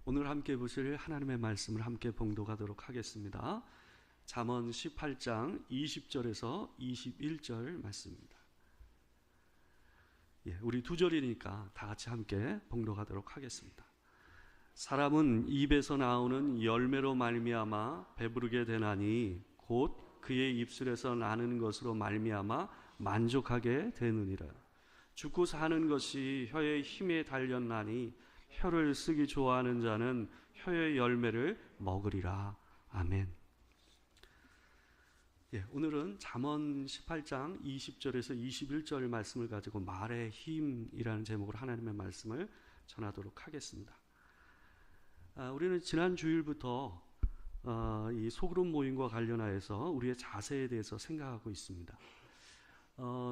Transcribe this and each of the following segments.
오늘 함께 보실 하나님의 말씀을 함께 봉독하도록 하겠습니다. 잠언 18장 20절에서 21절 말씀입니다. 우리 두 절이니까 다 같이 함께 봉독하도록 하겠습니다. 사람은 입에서 나오는 열매로 말미암아 배부르게 되나니 곧 그의 입술에서 나는 것으로 말미암아 만족하게 되느니라. 죽고 사는 것이 혀의 힘에 달렸나니 혀를 쓰기 좋아하는 자는 혀의 열매를 먹으리라. 아멘. 오늘은 잠언 18장 20절에서 21절 말씀을 가지고 말의 힘이라는 제목으로 하나님의 말씀을 전하도록 하겠습니다. 우리는 지난 주일부터 이 소그룹 모임과 관련하여서 우리의 자세에 대해서 생각하고 있습니다.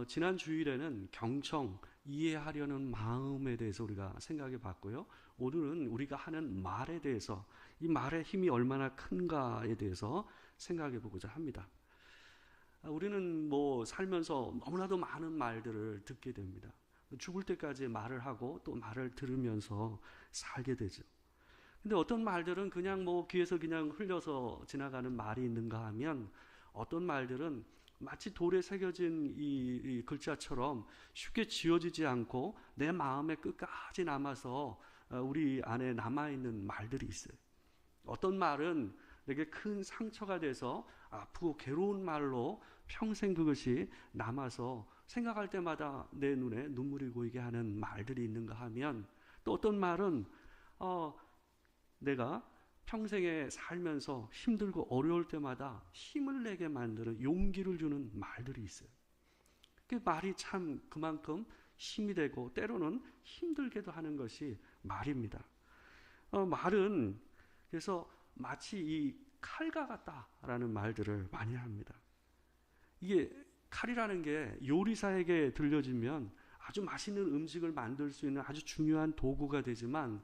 지난 주일에는 경청, 이해하려는 마음에 대해서 우리가 생각해 봤고요. 오늘은 우리가 하는 말에 대해서, 이 말의 힘이 얼마나 큰가에 대해서 생각해 보고자 합니다. 우리는 살면서 너무나도 많은 말들을 듣게 됩니다. 죽을 때까지 말을 하고 또 말을 들으면서 살게 되죠. 근데 어떤 말들은 그냥 귀에서 그냥 흘려서 지나가는 말이 있는가 하면, 어떤 말들은 마치 돌에 새겨진 이 글자처럼 쉽게 지워지지 않고 내 마음에 끝까지 남아서 우리 안에 남아있는 말들이 있어요. 어떤 말은 내게 큰 상처가 돼서 아프고 괴로운 말로 평생 그것이 남아서 생각할 때마다 내 눈에 눈물이 고이게 하는 말들이 있는가 하면, 또 어떤 말은 내가 평생에 살면서 힘들고 어려울 때마다 힘을 내게 만드는, 용기를 주는 말들이 있어요. 그 말이 참 그만큼 힘이 되고 때로는 힘들게도 하는 것이 말입니다. 말은 그래서 마치 이 칼과 같다라는 말들을 많이 합니다. 이게 칼이라는 게 요리사에게 들려지면 아주 맛있는 음식을 만들 수 있는 아주 중요한 도구가 되지만,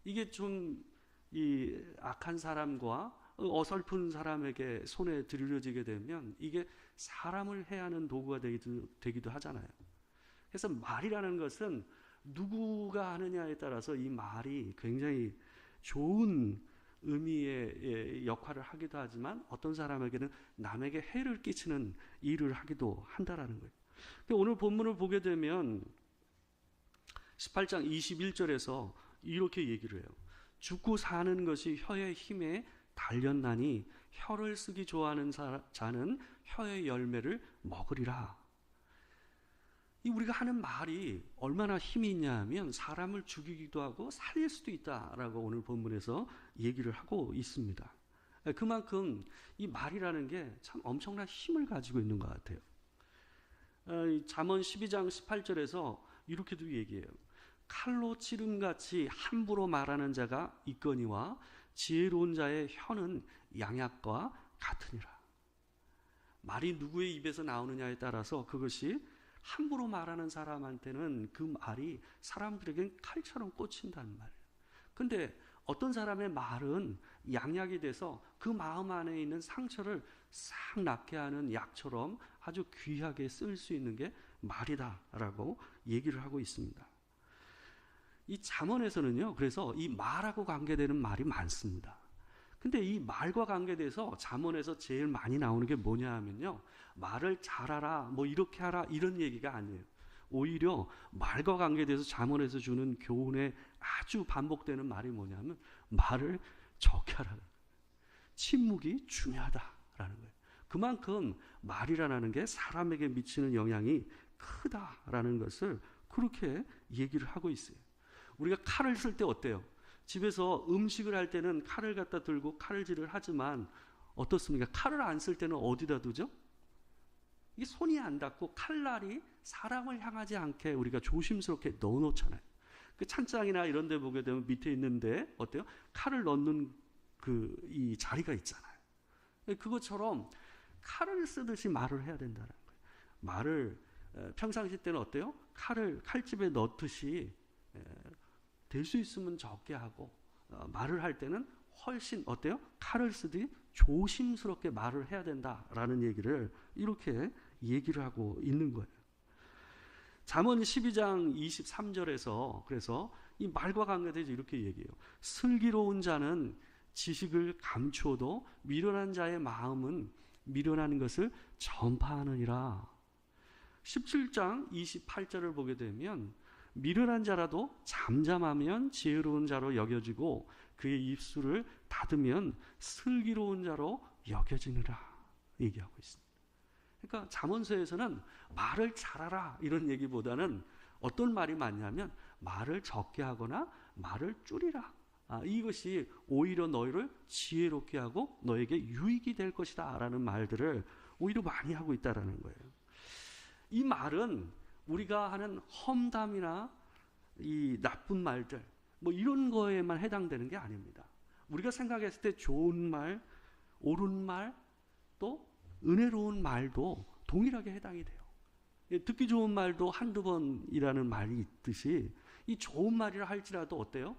이게 좀 이 악한 사람과 어설픈 사람에게 손에 들려지게 되면 이게 사람을 해하는 도구가 되기도 하잖아요. 그래서 말이라는 것은 누구가 하느냐에 따라서 이 말이 굉장히 좋은 의미의 역할을 하기도 하지만, 어떤 사람에게는 남에게 해를 끼치는 일을 하기도 한다라는 거예요. 오늘 본문을 보게 되면 18장 21절에서 이렇게 얘기를 해요. 죽고 사는 것이 혀의 힘에 달렸나니 혀를 쓰기 좋아하는 자는 혀의 열매를 먹으리라. 우리가 하는 말이 얼마나 힘이 있냐 하면 사람을 죽이기도 하고 살릴 수도 있다라고 오늘 본문에서 얘기를 하고 있습니다. 그만큼 이 말이라는 게 참 엄청난 힘을 가지고 있는 것 같아요. 잠언 12장 18절에서 이렇게도 얘기해요. 칼로 찌름같이 함부로 말하는 자가 있거니와 지혜로운 자의 혀는 양약과 같으니라. 말이 누구의 입에서 나오느냐에 따라서 그것이 함부로 말하는 사람한테는 그 말이 사람들에겐 칼처럼 꽂힌다는 말이에요. 근데 어떤 사람의 말은 양약이 돼서 그 마음 안에 있는 상처를 싹 낫게 하는 약처럼 아주 귀하게 쓸 수 있는 게 말이다라고 얘기를 하고 있습니다. 이 잠언에서는요, 그래서 이 말하고 관계되는 말이 많습니다. 근데 이 말과 관계돼서 잠언에서 제일 많이 나오는 게 뭐냐 하면요, 말을 잘하라, 이렇게 하라, 이런 얘기가 아니에요. 오히려 말과 관계돼서 잠언에서 주는 교훈에 아주 반복되는 말이 뭐냐면, 말을 적게 하라. 침묵이 중요하다라는 거예요. 그만큼 말이라는 게 사람에게 미치는 영향이 크다라는 것을 그렇게 얘기를 하고 있어요. 우리가 칼을 쓸 때 어때요? 집에서 음식을 할 때는 칼을 갖다 들고 칼질을 하지만 어떻습니까? 칼을 안 쓸 때는 어디다 두죠? 이게 손이 안 닿고 칼날이 사람을 향하지 않게 우리가 조심스럽게 넣어놓잖아요. 그 찬장이나 이런 데 보게 되면 밑에 있는데 어때요? 칼을 넣는 이 자리가 있잖아요. 그것처럼 칼을 쓰듯이 말을 해야 된다는 거예요. 말을 평상시 때는 어때요? 칼을 칼집에 넣듯이 될 수 있으면 적게 하고, 말을 할 때는 훨씬 어때요? 칼을 쓰듯이 조심스럽게 말을 해야 된다라는 얘기를 이렇게 얘기를 하고 있는 거예요. 잠언 12장 23절에서 그래서 이 말과 관계돼서 이렇게 얘기해요. 슬기로운 자는 지식을 감추어도 미련한 자의 마음은 미련한 것을 전파하느니라. 17장 28절을 보게 되면 미련한 자라도 잠잠하면 지혜로운 자로 여겨지고 그의 입술을 닫으면 슬기로운 자로 여겨지느라 얘기하고 있습니다. 그러니까 잠언서에서는 말을 잘하라 이런 얘기보다는 어떤 말이 많냐면 말을 적게 하거나 말을 줄이라. 이것이 오히려 너희를 지혜롭게 하고 너에게 유익이 될 것이다 라는 말들을 오히려 많이 하고 있다는 거예요. 이 말은 우리가 하는 험담이나 이 나쁜 말들 뭐 이런 거에만 해당되는 게 아닙니다. 우리가 생각했을 때 좋은 말, 옳은 말, 또 은혜로운 말도 동일하게 해당이 돼요. 듣기 좋은 말도 한두 번이라는 말이 있듯이 이 좋은 말이라 할지라도 어때요?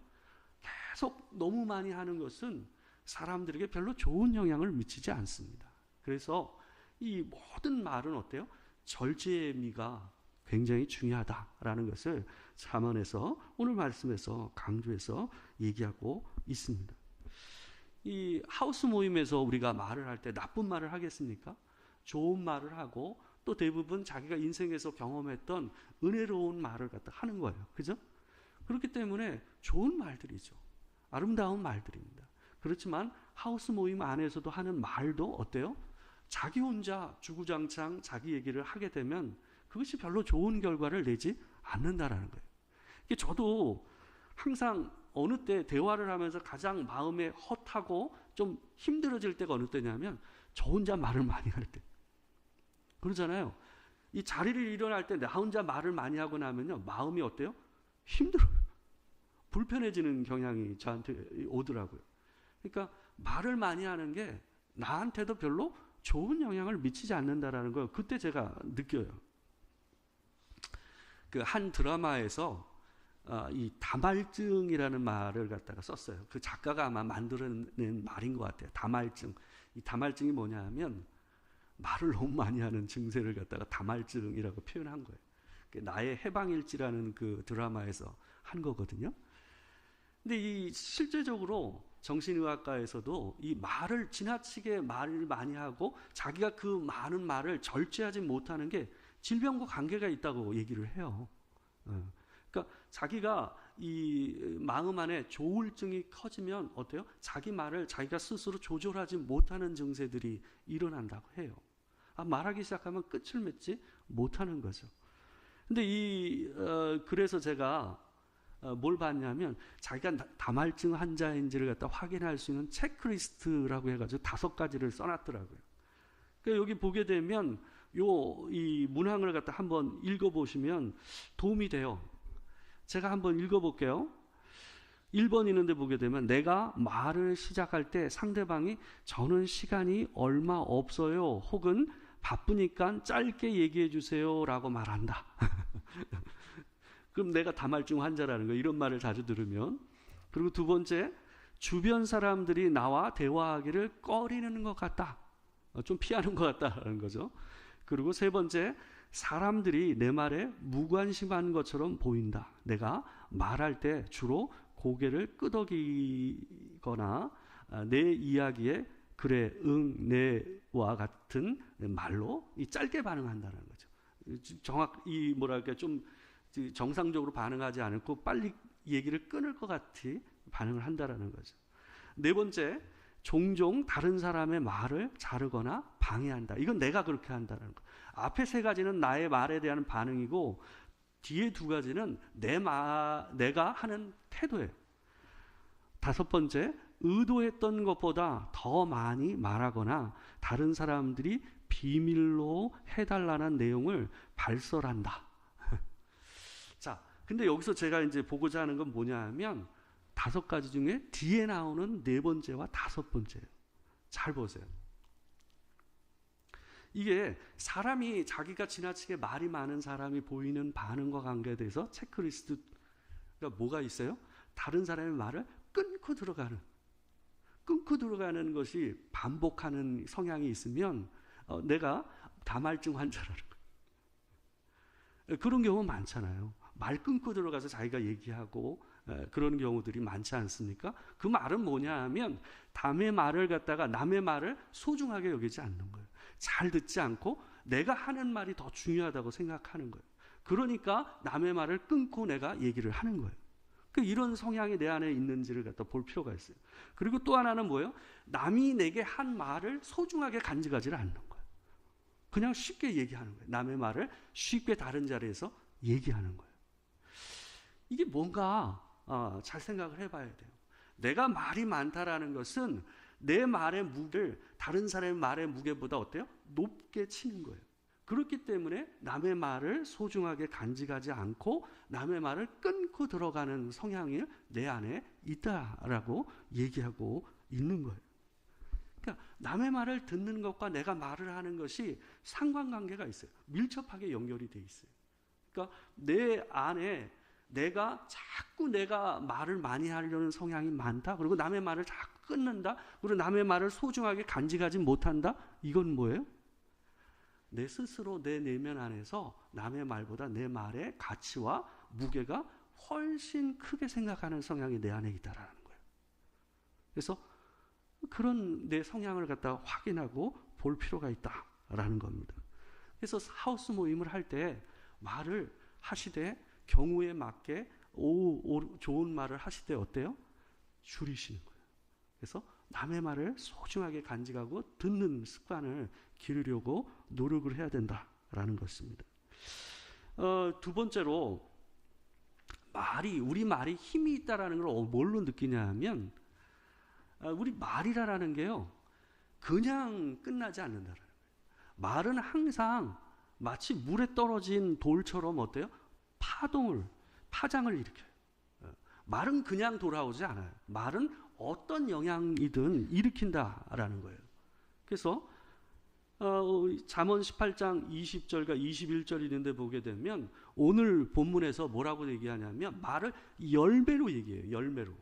계속 너무 많이 하는 것은 사람들에게 별로 좋은 영향을 미치지 않습니다. 그래서 이 모든 말은 어때요? 절제미가 굉장히 중요하다라는 것을 잠언에서 오늘 말씀에서 강조해서 얘기하고 있습니다. 이 하우스 모임에서 우리가 말을 할 때 나쁜 말을 하겠습니까? 좋은 말을 하고 또 대부분 자기가 인생에서 경험했던 은혜로운 말을 갖다 하는 거예요. 그죠? 그렇기 때문에 좋은 말들이죠. 아름다운 말들입니다. 그렇지만 하우스 모임 안에서도 하는 말도 어때요? 자기 혼자 주구장창 자기 얘기를 하게 되면 그것이 별로 좋은 결과를 내지 않는다라는 거예요. 저도 항상 어느 때 대화를 하면서 가장 마음에 헛하고 좀 힘들어질 때가 어느 때냐면 저 혼자 말을 많이 할 때. 그러잖아요. 이 자리를 일어날 때 나 혼자 말을 많이 하고 나면요. 마음이 어때요? 힘들어요. 불편해지는 경향이 저한테 오더라고요. 그러니까 말을 많이 하는 게 나한테도 별로 좋은 영향을 미치지 않는다라는 걸 그때 제가 느껴요. 그 한 드라마에서 이 다말증이라는 말을 갖다가 썼어요. 그 작가가 아마 만들어낸 말인 것 같아요. 다말증. 이 다말증이 뭐냐면 말을 너무 많이 하는 증세를 갖다가 다말증이라고 표현한 거예요. 나의 해방일지라는 그 드라마에서 한 거거든요. 근데 이 실제적으로 정신의학과에서도 이 말을 지나치게 말을 많이 하고 자기가 그 많은 말을 절제하지 못하는 게 질병과 관계가 있다고 얘기를 해요. 그러니까 자기가 이 마음 안에 조울증이 커지면 어때요? 자기 말을 자기가 스스로 조절하지 못하는 증세들이 일어난다고 해요. 말하기 시작하면 끝을 맺지 못하는 거죠. 근데 그래서 제가 뭘 봤냐면 자기가 다말증 환자인지를 갖다 확인할 수 있는 체크리스트라고 해가지고 5가지를 써놨더라고요. 그러니까 여기 보게 되면 이 문항을 갖다 한번 읽어보시면 도움이 돼요. 제가 한번 읽어볼게요. 1번 있는데 보게 되면 내가 말을 시작할 때 상대방이 저는 시간이 얼마 없어요 혹은 바쁘니까 짧게 얘기해 주세요 라고 말한다. 그럼 내가 다말증 환자라는 거 이런 말을 자주 들으면. 그리고 두 번째, 주변 사람들이 나와 대화하기를 꺼리는 것 같다. 좀 피하는 것 같다라는 거죠. 그리고 세 번째, 사람들이 내 말에 무관심한 것처럼 보인다. 내가 말할 때 주로 고개를 끄덕이거나 내 이야기에 그래, 응, 네와 같은 말로 짧게 반응한다는 거죠. 좀 정상적으로 반응하지 않고 빨리 얘기를 끊을 것 같이 반응을 한다는 거죠. 네 번째, 종종 다른 사람의 말을 자르거나 방해한다. 이건 내가 그렇게 한다는 거. 앞에 3가지는 나의 말에 대한 반응이고 뒤에 2가지는 내가 하는 태도예요. 5번째, 의도했던 것보다 더 많이 말하거나 다른 사람들이 비밀로 해달라는 내용을 발설한다. 자, 근데 여기서 제가 이제 보고자 하는 건 뭐냐 하면 5가지 중에 뒤에 나오는 4번째와 5번째예요. 잘 보세요. 이게 사람이 자기가 지나치게 말이 많은 사람이 보이는 반응과 관계돼서 체크리스트가 뭐가 있어요? 다른 사람의 말을 끊고 들어가는 것이 반복하는 성향이 있으면 내가 다말증 환자라는 거예요. 그런 경우 많잖아요. 말 끊고 들어가서 자기가 얘기하고 그런 경우들이 많지 않습니까? 그 말은 뭐냐 하면 남의 말을 갖다가 남의 말을 소중하게 여기지 않는 거예요. 잘 듣지 않고 내가 하는 말이 더 중요하다고 생각하는 거예요. 그러니까 남의 말을 끊고 내가 얘기를 하는 거예요. 이런 성향이 내 안에 있는지를 갖다 볼 필요가 있어요. 그리고 또 하나는 뭐예요? 남이 내게 한 말을 소중하게 간직하지 않는 거예요. 그냥 쉽게 얘기하는 거예요. 남의 말을 쉽게 다른 자리에서 얘기하는 거예요. 이게 뭔가 잘 생각을 해봐야 돼요. 내가 말이 많다라는 것은 내 말의 무게를 다른 사람의 말의 무게보다 어때요? 높게 치는 거예요. 그렇기 때문에 남의 말을 소중하게 간직하지 않고 남의 말을 끊고 들어가는 성향이 내 안에 있다라고 얘기하고 있는 거예요. 그러니까 남의 말을 듣는 것과 내가 말을 하는 것이 상관관계가 있어요. 밀접하게 연결이 돼 있어요. 그러니까 내 안에 내가 자꾸 내가 말을 많이 하려는 성향이 많다. 그리고 남의 말을 자꾸 끊는다. 그리고 남의 말을 소중하게 간직하지 못한다. 이건 뭐예요? 내 스스로 내 내면 안에서 남의 말보다 내 말의 가치와 무게가 훨씬 크게 생각하는 성향이 내 안에 있다라는 거예요. 그래서 그런 내 성향을 갖다가 확인하고 볼 필요가 있다라는 겁니다. 그래서 하우스 모임을 할 때 말을 하시되 경우에 맞게 좋은 말을 하실 때 어때요? 줄이시는 거예요. 그래서 남의 말을 소중하게 간직하고 듣는 습관을 기르려고 노력을 해야 된다라는 것입니다. 두 번째로 우리 말이 힘이 있다라는 걸 뭘로 느끼냐 하면 우리 말이라는 게요 그냥 끝나지 않는다라는 거예요. 말은 항상 마치 물에 떨어진 돌처럼 어때요? 파장을 일으켜요. 말은 그냥 돌아오지 않아요. 말은 어떤 영향이든 일으킨다라는 거예요. 그래서 잠언 18장 20절과 21절 있는데 보게 되면 오늘 본문에서 뭐라고 얘기하냐면 말을 열매로 얘기해요. 열매로.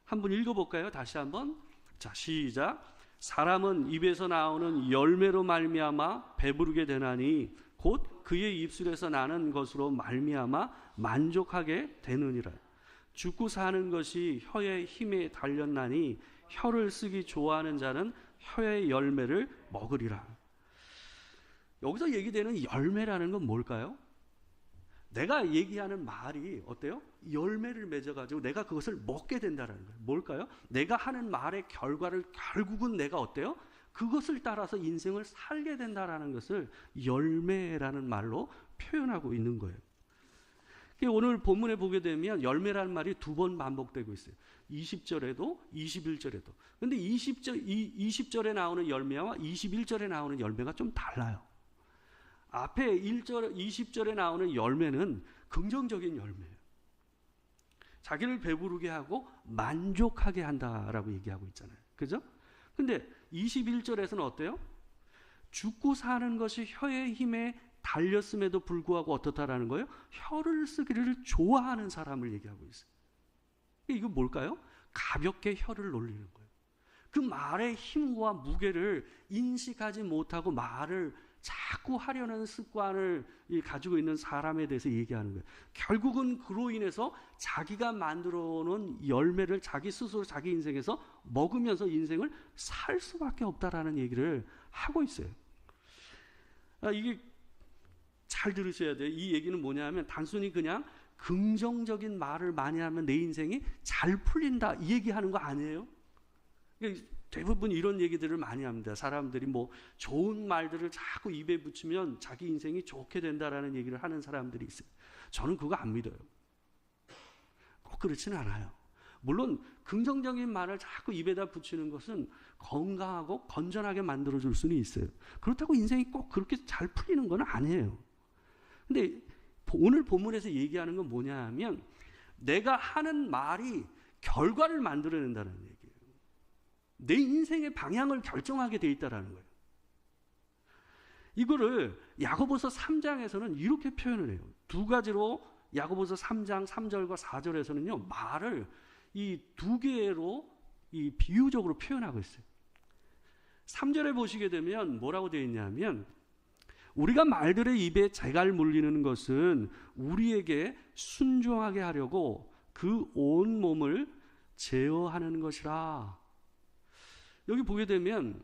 한번 읽어볼까요? 다시 한번. 자, 시작. 사람은 입에서 나오는 열매로 말미암아 배부르게 되나니 곧 그의 입술에서 나는 것으로 말미암아 만족하게 되느니라. 죽고 사는 것이 혀의 힘에 달렸나니 혀를 쓰기 좋아하는 자는 혀의 열매를 먹으리라. 여기서 얘기되는 열매라는 건 뭘까요? 내가 얘기하는 말이 어때요? 열매를 맺어가지고 내가 그것을 먹게 된다는 거예요. 뭘까요? 내가 하는 말의 결과를 결국은 내가 어때요? 그것을 따라서 인생을 살게 된다는 것을 열매라는 말로 표현하고 있는 거예요. 오늘 본문에 보게 되면 열매라는 말이 두 번 반복되고 있어요. 20절에도 21절에도. 근데 20절에 나오는 열매와 21절에 나오는 열매가 좀 달라요. 앞에 20절에 나오는 열매는 긍정적인 열매예요. 자기를 배부르게 하고 만족하게 한다라고 얘기하고 있잖아요. 그죠? 근데 21절에서는 어때요? 죽고 사는 것이 혀의 힘에 달렸음에도 불구하고 어떻다라는 거예요? 혀를 쓰기를 좋아하는 사람을 얘기하고 있어요. 이거 뭘까요? 가볍게 혀를 놀리는 거예요. 그 말의 힘과 무게를 인식하지 못하고 말을 자꾸 하려는 습관을 가지고 있는 사람에 대해서 얘기하는 거예요. 결국은 그로 인해서 자기가 만들어 놓은 열매를 자기 스스로 자기 인생에서 먹으면서 인생을 살 수밖에 없다라는 얘기를 하고 있어요. 이게 잘 들으셔야 돼요. 이 얘기는 뭐냐 하면 단순히 그냥 긍정적인 말을 많이 하면 내 인생이 잘 풀린다 이 얘기하는 거 아니에요. 대부분 이런 얘기들을 많이 합니다. 사람들이 뭐 좋은 말들을 자꾸 입에 붙이면 자기 인생이 좋게 된다라는 얘기를 하는 사람들이 있어요. 저는 그거 안 믿어요. 꼭 그렇지는 않아요. 물론 긍정적인 말을 자꾸 입에다 붙이는 것은 건강하고 건전하게 만들어줄 수는 있어요. 그렇다고 인생이 꼭 그렇게 잘 풀리는 건 아니에요. 근데 오늘 본문에서 얘기하는 건 뭐냐 하면 내가 하는 말이 결과를 만들어낸다는 얘기예요. 내 인생의 방향을 결정하게 돼 있다는 거예요. 이거를 야고보서 3장에서는 이렇게 표현을 해요. 두 가지로 야고보서 3장 3절과 4절에서는요. 말을 이 두 개로 이 비유적으로 표현하고 있어요. 3절에 보시게 되면 뭐라고 되어 있냐면 우리가 말들의 입에 재갈 물리는 것은 우리에게 순종하게 하려고 그 온 몸을 제어하는 것이라. 여기 보게 되면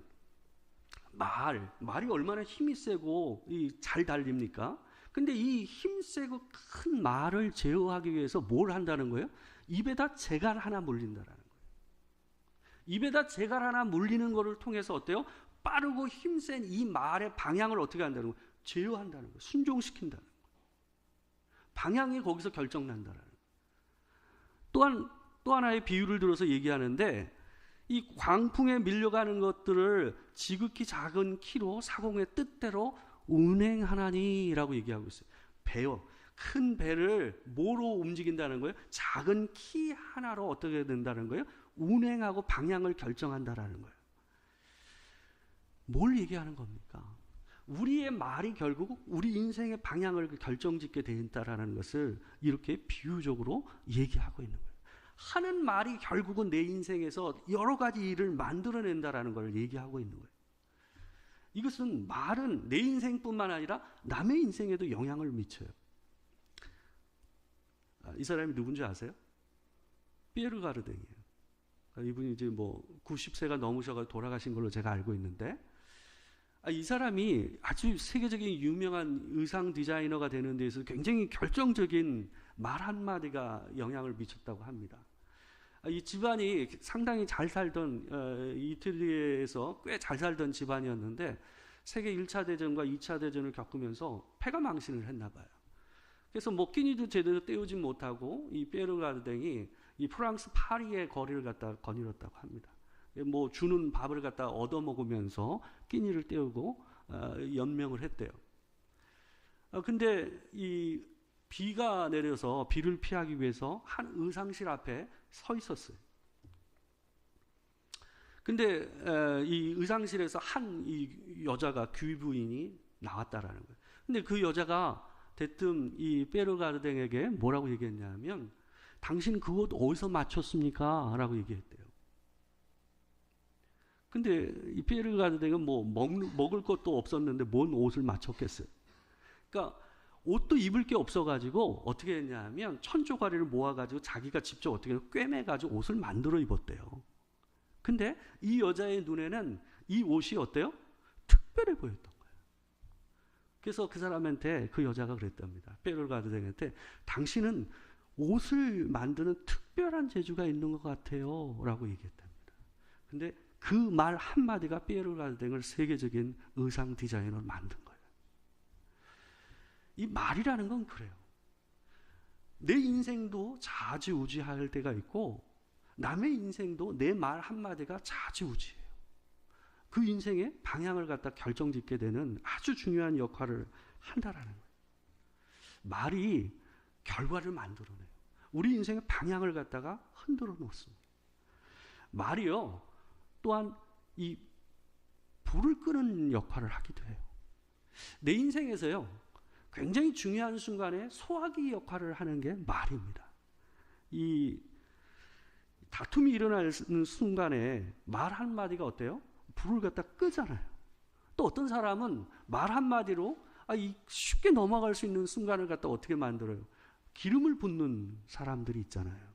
말이 얼마나 힘이 세고 잘 달립니까? 근데 이 힘세고 큰 말을 제어하기 위해서 뭘 한다는 거예요? 입에다 재갈 하나 물린다라는 거예요. 입에다 재갈 하나 물리는 것을 통해서 어때요? 빠르고 힘센 이 말의 방향을 어떻게 한다는 거예요? 제어한다는 거예요. 순종시킨다는 거예요. 방향이 거기서 결정난다라는 거예요. 또 하나의 비유를 들어서 얘기하는데, 이 광풍에 밀려가는 것들을 지극히 작은 키로 사공의 뜻대로 운행하나니라고 얘기하고 있어요. 배요. 큰 배를 뭐로 움직인다는 거예요? 작은 키 하나로 어떻게 된다는 거예요? 운행하고 방향을 결정한다라는 거예요. 뭘 얘기하는 겁니까? 우리의 말이 결국 우리 인생의 방향을 결정짓게 된다라는 것을 이렇게 비유적으로 얘기하고 있는 거예요. 하는 말이 결국은 내 인생에서 여러 가지 일을 만들어낸다라는 걸 얘기하고 있는 거예요. 이것은 말은 내 인생뿐만 아니라 남의 인생에도 영향을 미쳐요. 이 사람이 누군지 아세요? 피에르 가르댕이에요. 이분이 이제 90세가 넘으셔서 돌아가신 걸로 제가 알고 있는데, 이 사람이 아주 세계적인 유명한 의상 디자이너가 되는 데서 굉장히 결정적인 말 한마디가 영향을 미쳤다고 합니다. 이 집안이 상당히 잘 살던 이탈리아에서 꽤 잘 살던 집안이었는데, 세계 1차 대전과 2차 대전을 겪으면서 폐가 망신을 했나 봐요. 그래서 끼니도 제대로 때우지 못하고 이 피에르 가르댕이 이 프랑스 파리의 거리를 갖다 거닐었다고 합니다. 주는 밥을 갖다 얻어 먹으면서 끼니를 때우고 연명을 했대요. 근데 이 비가 내려서 비를 피하기 위해서 한 의상실 앞에 서 있었어요. 근데 이 의상실에서 이 여자가 귀부인이 나왔다라는 거예요. 근데 그 여자가 대뜸 이 피에르 가르댕에게 뭐라고 얘기했냐면, 당신 그 옷 어디서 맞췄습니까? 라고 얘기했대요. 근데 이 피에르 가르댕은 먹을 것도 없었는데 뭔 옷을 맞췄겠어요. 그러니까 옷도 입을 게 없어가지고 어떻게 했냐면 천조가리를 모아가지고 자기가 직접 어떻게 꿰매가지고 옷을 만들어 입었대요. 근데 이 여자의 눈에는 이 옷이 어때요? 특별해 보였던 거예요. 그래서 그 사람한테 그 여자가 그랬답니다. 피에르 가르댕한테, 당신은 옷을 만드는 특별한 재주가 있는 것 같아요 라고 얘기했답니다. 근데 그 말 한마디가 피에르 가르댕을 세계적인 의상 디자이너로 만든 거예요. 이 말이라는 건 그래요. 내 인생도 좌지우지할 때가 있고 남의 인생도 내 말 한마디가 좌지우지해요. 그 인생의 방향을 갖다 결정짓게 되는 아주 중요한 역할을 한다라는 거예요. 말이 결과를 만들어내요. 우리 인생의 방향을 갖다가 흔들어 놓습니다. 말이요, 또한 이 불을 끄는 역할을 하기도 해요. 내 인생에서요, 굉장히 중요한 순간에 소화기 역할을 하는 게 말입니다. 이 다툼이 일어나는 순간에 말 한마디가 어때요? 불을 갖다 끄잖아요. 또 어떤 사람은 말 한마디로 쉽게 넘어갈 수 있는 순간을 갖다 어떻게 만들어요? 기름을 붓는 사람들이 있잖아요.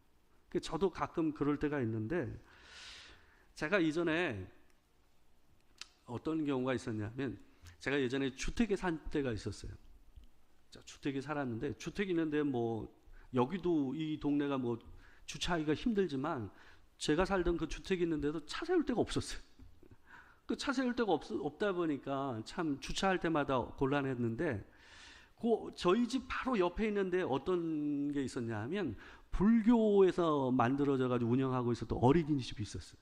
저도 가끔 그럴 때가 있는데, 제가 이전에 어떤 경우가 있었냐면, 제가 예전에 주택에 산 때가 있었어요. 주택에 살았는데, 주택 있는데 여기도 이 동네가 주차하기가 힘들지만, 제가 살던 그 주택이 있는데도 차 세울 데가 없었어요. 그 차 세울 데가 없다 보니까 참 주차할 때마다 곤란했는데, 저희 집 바로 옆에 있는데 어떤 게 있었냐 하면, 불교에서 만들어져가지고 운영하고 있었던 어린이집이 있었어요.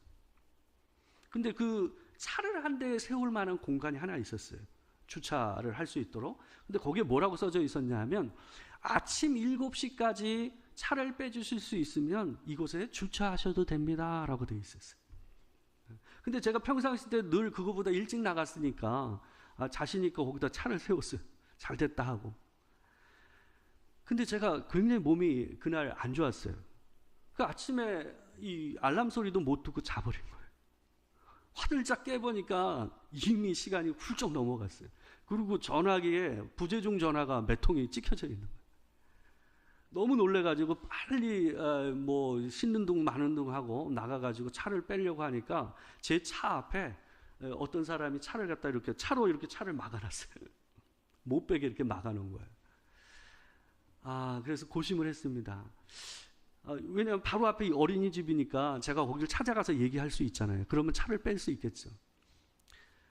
근데 그 차를 한 대 세울 만한 공간이 하나 있었어요. 주차를 할 수 있도록. 근데 거기에 뭐라고 써져 있었냐 하면, 아침 7시까지 차를 빼주실 수 있으면 이곳에 주차하셔도 됩니다 라고 되어 있었어요. 근데 제가 평상시 때 늘 그거보다 일찍 나갔으니까 자신 있고 거기다 차를 세웠어요. 잘 됐다 하고. 근데 제가 굉장히 몸이 그날 안 좋았어요. 그 아침에 이 알람 소리도 못 듣고 자버린 거예요. 화들짝 깨보니까 이미 시간이 훌쩍 넘어갔어요. 그리고 전화기에 부재중 전화가 몇 통이 찍혀져 있는 거예요. 너무 놀래가지고 빨리 뭐 씻는 둥 마는 둥 하고 나가가지고 차를 빼려고 하니까 제 차 앞에 어떤 사람이 차를 갖다 이렇게 차로 이렇게 차를 막아놨어요. 못 빼게 이렇게 막아놓은 거예요. 그래서 고심을 했습니다. 왜냐하면 바로 앞에 이 어린이집이니까 제가 거기를 찾아가서 얘기할 수 있잖아요. 그러면 차를 뺄 수 있겠죠.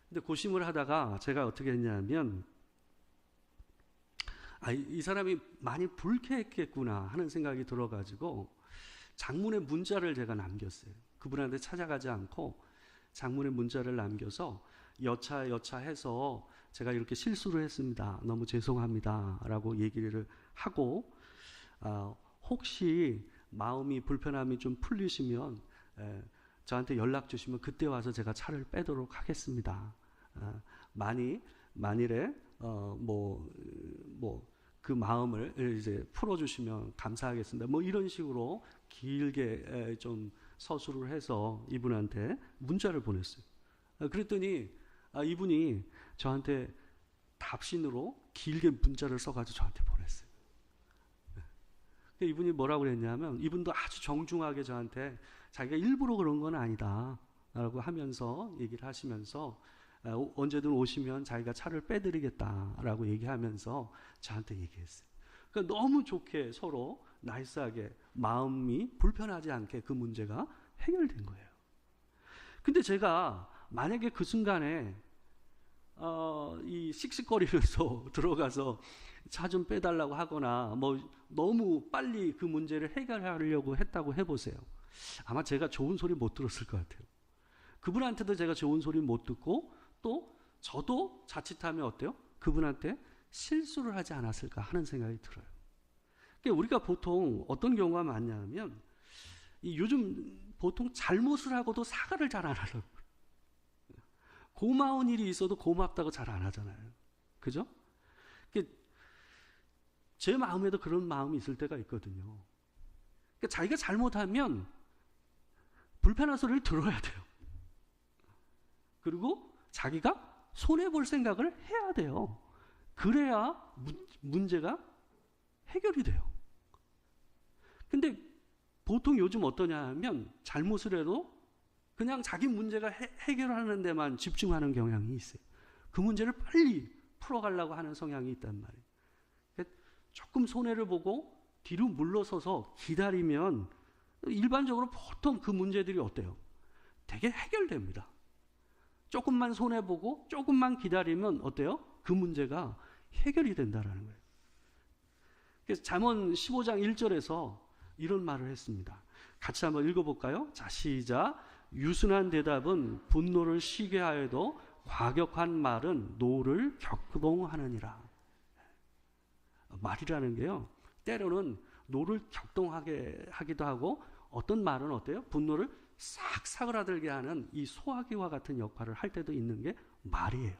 근데 고심을 하다가 제가 어떻게 했냐면 이 사람이 많이 불쾌했겠구나 하는 생각이 들어가지고 장문의 문자를 제가 남겼어요. 그분한테 찾아가지 않고 장문의 문자를 남겨서 여차해서 제가 이렇게 실수를 했습니다. 너무 죄송합니다. 라고 얘기를 하고 혹시 마음이 불편함이 좀 풀리시면 저한테 연락 주시면 그때 와서 제가 차를 빼도록 하겠습니다. 만일에 그 마음을 이제 풀어주시면 감사하겠습니다. 뭐 이런 식으로 길게 좀 서술을 해서 이분한테 문자를 보냈어요. 그랬더니 이분이 저한테 답신으로 길게 문자를 써가지고 저한테 보냈어요. 이분이 뭐라고 그랬냐면 이분도 아주 정중하게 저한테 자기가 일부러 그런 건 아니다 라고 하면서 얘기를 하시면서 언제든 오시면 자기가 차를 빼드리겠다라고 얘기하면서 저한테 얘기했어요. 그러니까 너무 좋게 서로 나이스하게 마음이 불편하지 않게 그 문제가 해결된 거예요. 근데 제가 만약에 그 순간에 이 씩씩거리면서 들어가서 차 좀 빼달라고 하거나 뭐 너무 빨리 그 문제를 해결하려고 했다고 해보세요. 아마 제가 좋은 소리 못 들었을 것 같아요. 그분한테도 제가 좋은 소리 못 듣고 또 저도 자칫하면 어때요? 그분한테 실수를 하지 않았을까 하는 생각이 들어요. 그러니까 우리가 보통 어떤 경우가 많냐면 요즘 보통 잘못을 하고도 사과를 잘 안 하려고 고마운 일이 있어도 고맙다고 잘 안 하잖아요. 그죠? 제 마음에도 그런 마음이 있을 때가 있거든요. 그러니까 자기가 잘못하면 불편한 소리를 들어야 돼요. 그리고 자기가 손해볼 생각을 해야 돼요. 그래야 문제가 해결이 돼요. 근데 보통 요즘 어떠냐 하면 잘못을 해도 그냥 자기 문제가 해결하는 데만 집중하는 경향이 있어요. 그 문제를 빨리 풀어가려고 하는 성향이 있단 말이에요. 조금 손해를 보고 뒤로 물러서서 기다리면 일반적으로 보통 그 문제들이 어때요? 되게 해결됩니다. 조금만 손해보고 조금만 기다리면 어때요? 그 문제가 해결이 된다는 거예요. 그래서 잠언 15장 1절에서 이런 말을 했습니다. 같이 한번 읽어볼까요? 자, 시작. 유순한 대답은 분노를 쉬게 하여도 과격한 말은 노를 격동하느니라. 말이라는 게요, 때로는 노를 격동하게 하기도 하고 어떤 말은 어때요? 분노를 싹 사그라들게 하는 이 소화기와 같은 역할을 할 때도 있는 게 말이에요.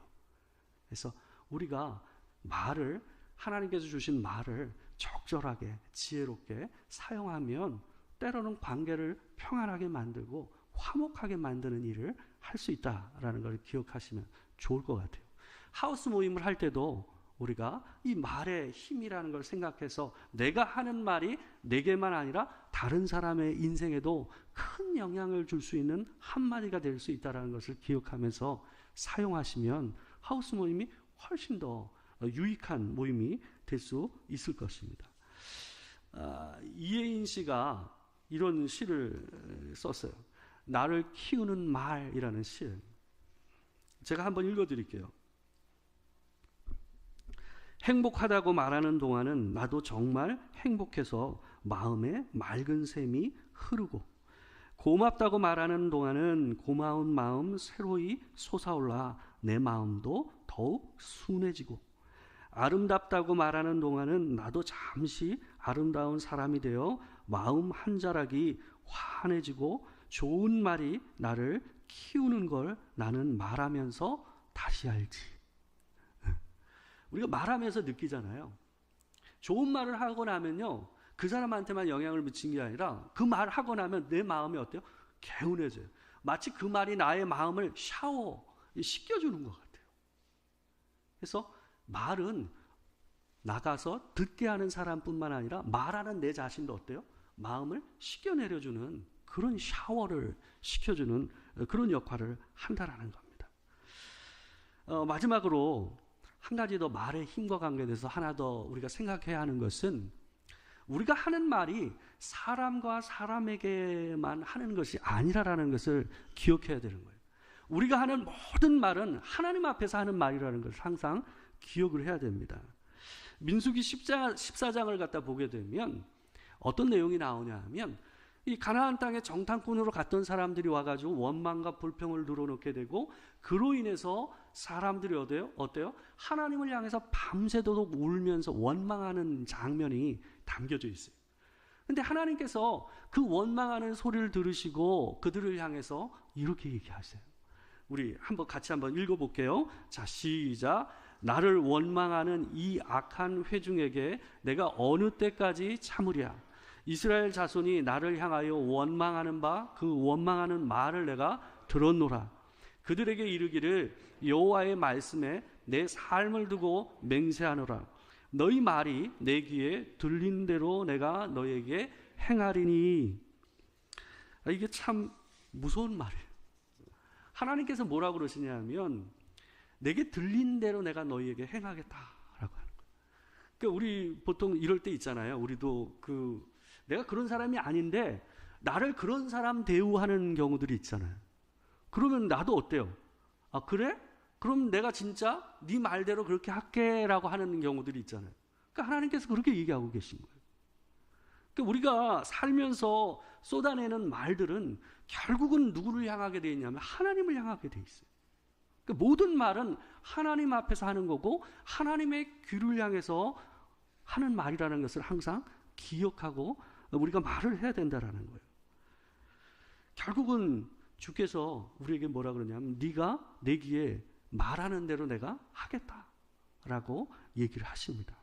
그래서 우리가 말을, 하나님께서 주신 말을 적절하게 지혜롭게 사용하면 때로는 관계를 평안하게 만들고 화목하게 만드는 일을 할 수 있다라는 걸 기억하시면 좋을 것 같아요. 하우스 모임을 할 때도 우리가 이 말의 힘이라는 걸 생각해서 내가 하는 말이 내게만 아니라 다른 사람의 인생에도 큰 영향을 줄 수 있는 한마디가 될 수 있다는 것을 기억하면서 사용하시면 하우스 모임이 훨씬 더 유익한 모임이 될 수 있을 것입니다. 이혜인 씨가 이런 시를 썼어요. 나를 키우는 말이라는 시. 제가 한번 읽어드릴게요. 행복하다고 말하는 동안은 나도 정말 행복해서 마음에 맑은 샘이 흐르고, 고맙다고 말하는 동안은 고마운 마음 새로이 솟아올라 내 마음도 더욱 순해지고, 아름답다고 말하는 동안은 나도 잠시 아름다운 사람이 되어 마음 한 자락이 환해지고, 좋은 말이 나를 키우는 걸 나는 말하면서 다시 알지. 우리가 말하면서 느끼잖아요. 좋은 말을 하고 나면요, 그 사람한테만 영향을 미친 게 아니라 그 말 하고 나면 내 마음이 어때요? 개운해져요. 마치 그 말이 나의 마음을 씻겨주는 것 같아요. 그래서 말은 나가서 듣게 하는 사람뿐만 아니라 말하는 내 자신도 어때요? 마음을 씻겨내려주는 그런 샤워를 시켜주는 그런 역할을 한다라는 겁니다. 마지막으로 한 가지 더 말의 힘과 관계돼서 하나 더 우리가 생각해야 하는 것은 우리가 하는 말이 사람과 사람에게만 하는 것이 아니라는 것을 기억해야 되는 거예요. 우리가 하는 모든 말은 하나님 앞에서 하는 말이라는 것을 항상 기억을 해야 됩니다. 민수기 14장을 갖다 보게 되면 어떤 내용이 나오냐 하면 이 가나안 땅에 정탐꾼으로 갔던 사람들이 와가지고 원망과 불평을 늘어놓게 되고 그로 인해서 사람들이 어때요? 하나님을 향해서 밤새도록 울면서 원망하는 장면이 담겨져 있어요. 근데 하나님께서 그 원망하는 소리를 들으시고 그들을 향해서 이렇게 얘기하세요. 우리 같이 한번 읽어볼게요. 자, 시작. 나를 원망하는 이 악한 회중에게 내가 어느 때까지 참으랴. 이스라엘 자손이 나를 향하여 원망하는 바 그 원망하는 말을 내가 들었노라. 그들에게 이르기를 여호와의 말씀에 내 삶을 두고 맹세하노라. 너희 말이 내 귀에 들린 대로 내가 너에게 행하리니. 이게 참 무서운 말이에요. 하나님께서 뭐라고 그러시냐면 내게 들린 대로 내가 너희에게 행하겠다라고 하는 거예요. 그러니까 우리 보통 이럴 때 있잖아요. 우리도 내가 그런 사람이 아닌데 나를 그런 사람 대우하는 경우들이 있잖아요. 그러면 나도 어때요? 아, 그래? 그럼 내가 진짜 네 말대로 그렇게 할게라고 하는 경우들이 있잖아요. 그러니까 하나님께서 그렇게 얘기하고 계신 거예요. 그러니까 우리가 살면서 쏟아내는 말들은 결국은 누구를 향하게 되어 있냐면 하나님을 향하게 되어 있어요. 그러니까 모든 말은 하나님 앞에서 하는 거고 하나님의 귀를 향해서 하는 말이라는 것을 항상 기억하고 우리가 말을 해야 된다라는 거예요. 결국은 주께서 우리에게 뭐라 그러냐면 네가 내 귀에 말하는 대로 내가 하겠다라고 얘기를 하십니다.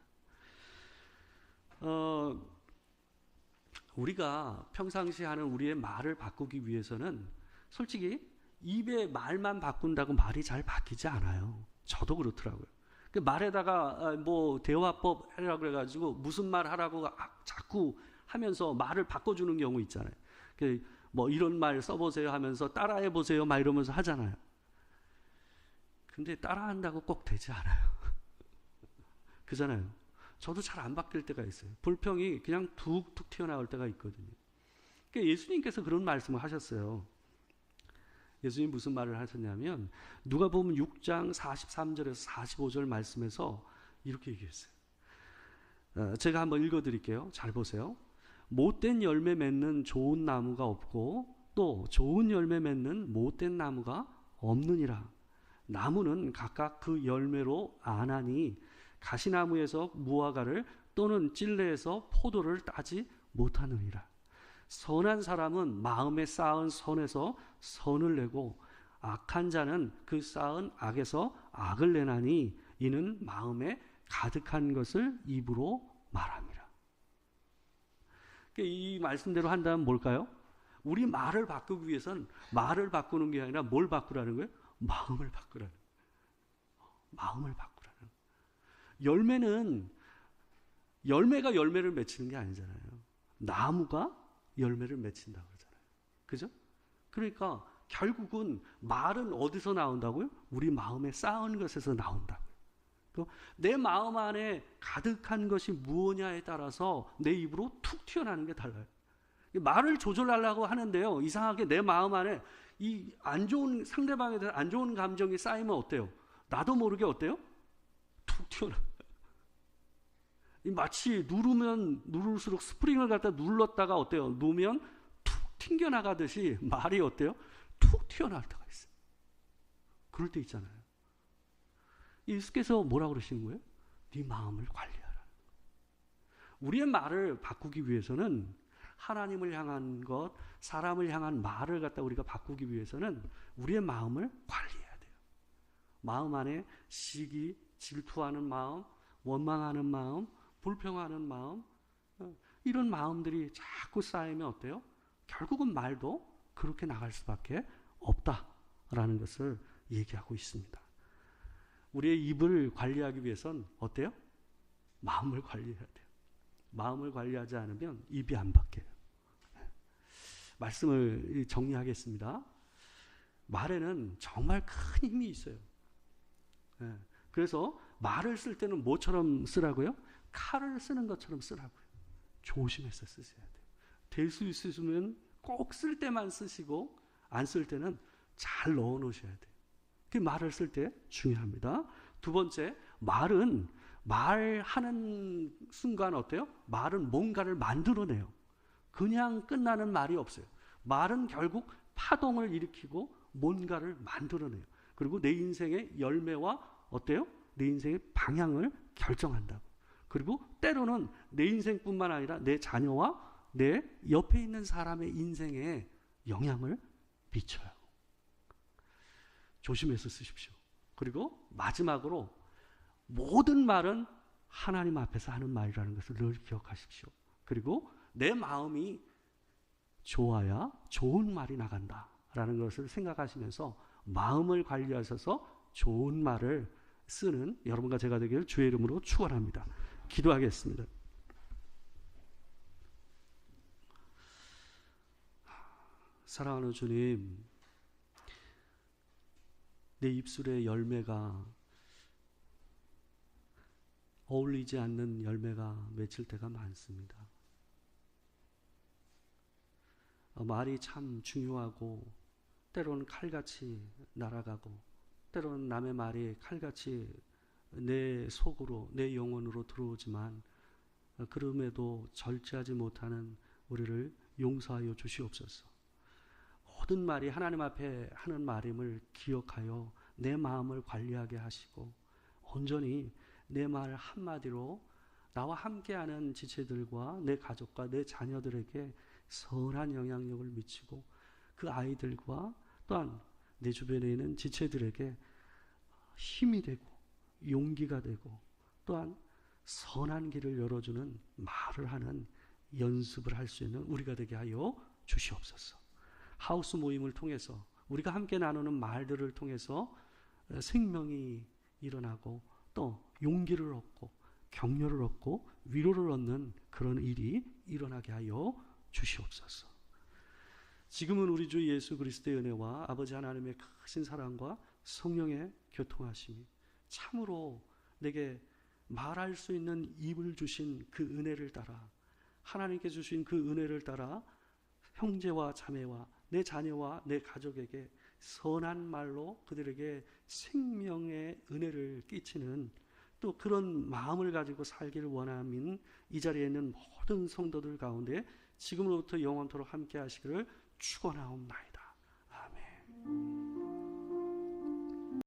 우리가 평상시에 하는 우리의 말을 바꾸기 위해서는 솔직히 입의 말만 바꾼다고 말이 잘 바뀌지 않아요. 저도 그렇더라고요. 그 말에다가 뭐 대화법 하라고 그래가지고 무슨 말 하라고 자꾸 하면서 말을 바꿔주는 경우 있잖아요. 뭐 이런 말 써보세요 하면서 따라해보세요 막 이러면서 하잖아요. 근데 따라한다고 꼭 되지 않아요. 그잖아요. 저도 잘 안 바뀔 때가 있어요. 불평이 그냥 툭툭 튀어나올 때가 있거든요. 그러니까 예수님께서 그런 말씀을 하셨어요. 예수님 무슨 말을 하셨냐면 누가복음 6장 43절에서 45절 말씀에서 이렇게 얘기했어요. 제가 한번 읽어드릴게요. 잘 보세요. 못된 열매 맺는 좋은 나무가 없고 또 좋은 열매 맺는 못된 나무가 없느니라. 나무는 각각 그 열매로 아나니 가시나무에서 무화과를 또는 찔레에서 포도를 따지 못하느니라. 선한 사람은 마음에 쌓은 선에서 선을 내고 악한 자는 그 쌓은 악에서 악을 내나니 이는 마음에 가득한 것을 입으로 말합니다. 이 말씀대로 한다면 뭘까요? 우리 말을 바꾸기 위해서는 말을 바꾸는 게 아니라 뭘 바꾸라는 거예요? 마음을 바꾸라는 거예요. 마음을 바꾸라는 거예요. 열매가 열매를 맺히는 게 아니잖아요. 나무가 열매를 맺힌다고 그러잖아요. 그죠? 그러니까 결국은 말은 어디서 나온다고요? 우리 마음에 쌓은 것에서 나온다고요. 내 마음 안에 가득한 것이 무엇냐에 따라서 내 입으로 툭 튀어나오는 게 달라요. 말을 조절하려고 하는데요. 이상하게 내 마음 안에 이 안 좋은 상대방에 대한 안 좋은 감정이 쌓이면 어때요? 나도 모르게 어때요? 툭 튀어나와요. 마치 누르면 누를수록 스프링을 갖다 눌렀다가 어때요? 놓으면 툭 튕겨나가듯이 말이 어때요? 툭 튀어나올 때가 있어요. 그럴 때 있잖아요. 예수께서 뭐라고 그러시는 거예요? 네 마음을 관리하라. 우리의 말을 바꾸기 위해서는 하나님을 향한 것, 사람을 향한 말을 갖다 우리가 바꾸기 위해서는 우리의 마음을 관리해야 돼요. 마음 안에 시기, 질투하는 마음, 원망하는 마음, 불평하는 마음, 이런 마음들이 자꾸 쌓이면 어때요? 결국은 말도 그렇게 나갈 수밖에 없다라는 것을 얘기하고 있습니다. 우리의 입을 관리하기 위해선 어때요? 마음을 관리해야 돼요. 마음을 관리하지 않으면 입이 안 바뀌어요. 말씀을 정리하겠습니다. 말에는 정말 큰 힘이 있어요. 그래서 말을 쓸 때는 뭐처럼 쓰라고요? 칼을 쓰는 것처럼 쓰라고요. 조심해서 쓰셔야 돼요. 될 수 있으시면 꼭 쓸 때만 쓰시고 안 쓸 때는 잘 넣어 놓으셔야 돼요. 그 말을 쓸 때 중요합니다. 두 번째, 말은 말하는 순간 어때요? 말은 뭔가를 만들어내요. 그냥 끝나는 말이 없어요. 말은 결국 파동을 일으키고 뭔가를 만들어내요. 그리고 내 인생의 열매와 어때요? 내 인생의 방향을 결정한다고. 그리고 때로는 내 인생뿐만 아니라 내 자녀와 내 옆에 있는 사람의 인생에 영향을 미쳐요. 조심해서 쓰십시오. 그리고 마지막으로 모든 말은 하나님 앞에서 하는 말이라는 것을 늘 기억하십시오. 그리고 내 마음이 좋아야 좋은 말이 나간다라는 것을 생각하시면서 마음을 관리하셔서 좋은 말을 쓰는 여러분과 제가 되기를 주의 이름으로 축원합니다. 기도하겠습니다. 사랑하는 주님, 내 입술의 열매가 어울리지 않는 열매가 맺힐 때가 많습니다. 말이 참 중요하고 때로는 칼같이 날아가고 때로는 남의 말이 칼같이 내 속으로 내 영혼으로 들어오지만 그럼에도 절제하지 못하는 우리를 용서하여 주시옵소서. 모든 말이 하나님 앞에 하는 말임을 기억하여 내 마음을 관리하게 하시고 온전히 내 말 한마디로 나와 함께하는 지체들과 내 가족과 내 자녀들에게 선한 영향력을 미치고 그 아이들과 또한 내 주변에 있는 지체들에게 힘이 되고 용기가 되고 또한 선한 길을 열어주는 말을 하는 연습을 할 수 있는 우리가 되게 하여 주시옵소서. 하우스 모임을 통해서 우리가 함께 나누는 말들을 통해서 생명이 일어나고 또 용기를 얻고 격려를 얻고 위로를 얻는 그런 일이 일어나게 하여 주시옵소서. 지금은 우리 주 예수 그리스도의 은혜와 아버지 하나님의 크신 사랑과 성령의 교통하심이 참으로 내게 말할 수 있는 입을 주신 그 은혜를 따라 하나님께 주신 그 은혜를 따라 형제와 자매와 내 자녀와 내 가족에게 선한 말로 그들에게 생명의 은혜를 끼치는 또 그런 마음을 가지고 살기를 원하는 이 자리에 있는 모든 성도들 가운데 지금으로부터 영원토록 함께 하시기를 축원하옵나이다.